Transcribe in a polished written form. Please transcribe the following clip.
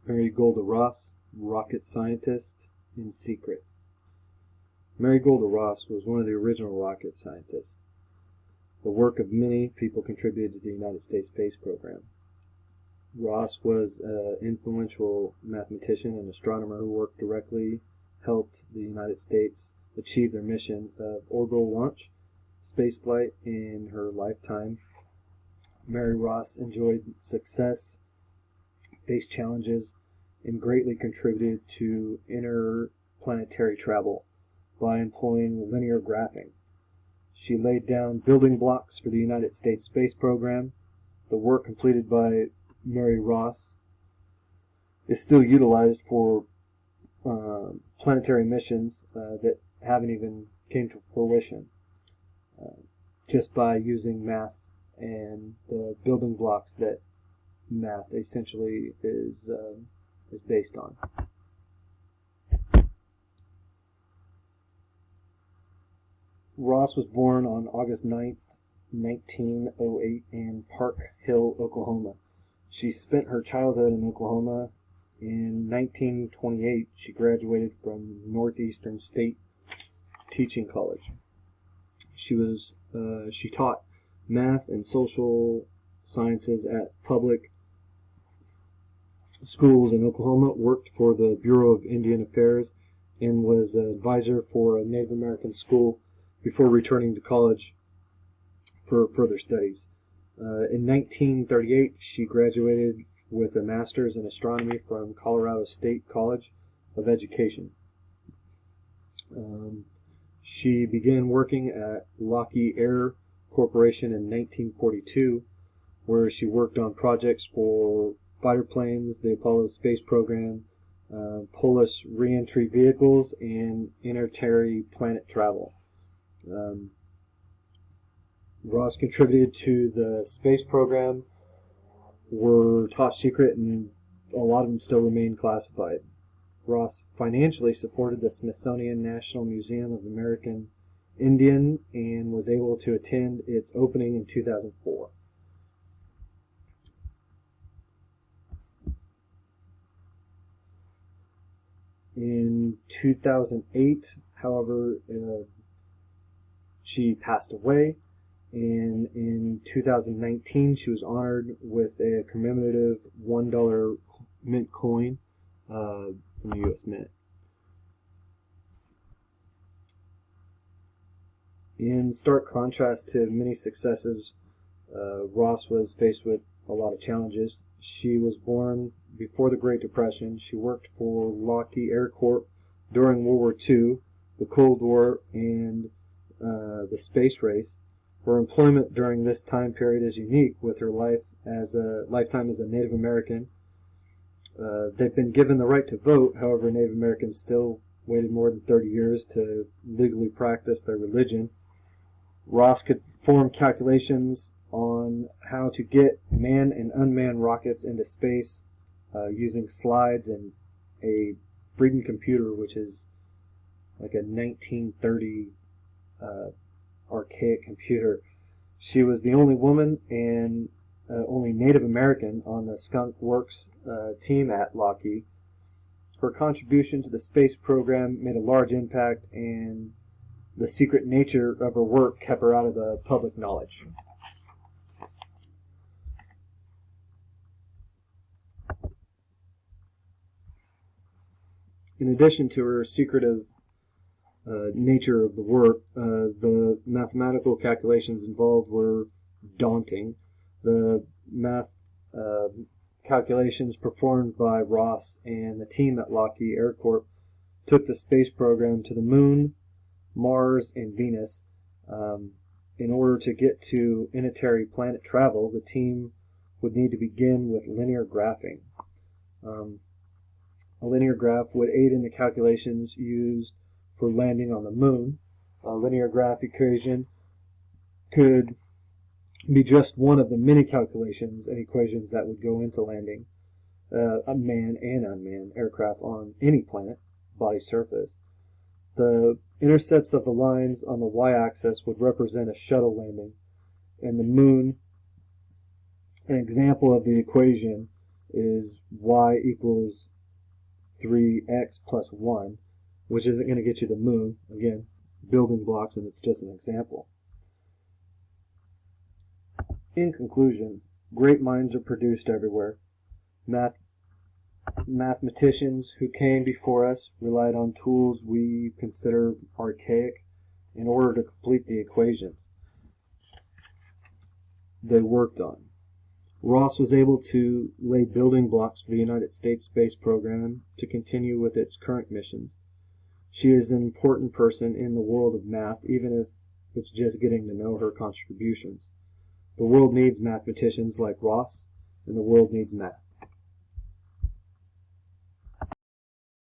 Mary Golda Ross, rocket scientist in secret. Mary Golda Ross was one of the original rocket scientists. The work of many people contributed to the United States space program. Ross was an influential mathematician and astronomer who worked directly, helped the United States achieve their mission of orbital launch, spaceflight in her lifetime. Mary Ross enjoyed success, faced challenges, and greatly contributed to interplanetary travel by employing linear graphing. She laid down building blocks for the United States space program. The work completed by Mary Ross is still utilized for planetary missions that haven't even came to fruition, just by using math and the building blocks that math essentially is based on. Ross was born on August 9th, 1908 in Park Hill, Oklahoma. She spent her childhood in Oklahoma. In 1928, she graduated from Northeastern State Teaching College. She taught math and social sciences at public schools in Oklahoma, worked for the Bureau of Indian Affairs, and was an advisor for a Native American school before returning to college for further studies. In 1938, she graduated with a master's in astronomy from Colorado State College of Education. She began working at Lockheed Air Corporation in 1942, where she worked on projects for fighter planes, the Apollo space program, Polaris reentry vehicles, and interstellar planet travel. Ross contributed to the space program, were top secret, and a lot of them still remain classified. Ross financially supported the Smithsonian National Museum of American Indian and was able to attend its opening in 2004. In 2008, however, she passed away, and in 2019 she was honored with a commemorative $1 mint coin from the U.S. Mint. In stark contrast to many successes, Ross was faced with a lot of challenges. She was born before the Great Depression. She worked for Lockheed Air Corp during World War II, the Cold War, and the space race. Her employment during this time period is unique, with her lifetime as a Native American. They've been given the right to vote. However, Native Americans still waited more than 30 years to legally practice their religion. Ross could perform calculations on how to get manned and unmanned rockets into space using slides and a Freedom computer, which is like a 1930 archaic computer. She was the only woman and only Native American on the Skunk Works team at Lockheed. Her contribution to the space program made a large impact, and the secret nature of her work kept her out of the public knowledge. In addition to her secretive nature of the work, the mathematical calculations involved were daunting. The math calculations performed by Ross and the team at Lockheed Air Corp took the space program to the Moon, Mars, and Venus. In order to get to interstellar planet travel, the team would need to begin with linear graphing. A linear graph would aid in the calculations used for landing on the Moon. A linear graph equation could be just one of the many calculations and equations that would go into landing a manned and unmanned aircraft on any planet body surface. The intercepts of the lines on the y-axis would represent a shuttle landing, and the Moon, an example of the equation, is y equals 3x plus 1, which isn't going to get you the moon. Again, building blocks, and it's just an example. In conclusion, great minds are produced everywhere. Mathematicians who came before us relied on tools we consider archaic in order to complete the equations they worked on. Ross was able to lay building blocks for the United States space program to continue with its current missions. She is an important person in the world of math, even if it's just getting to know her contributions. The world needs mathematicians like Ross, and the world needs math.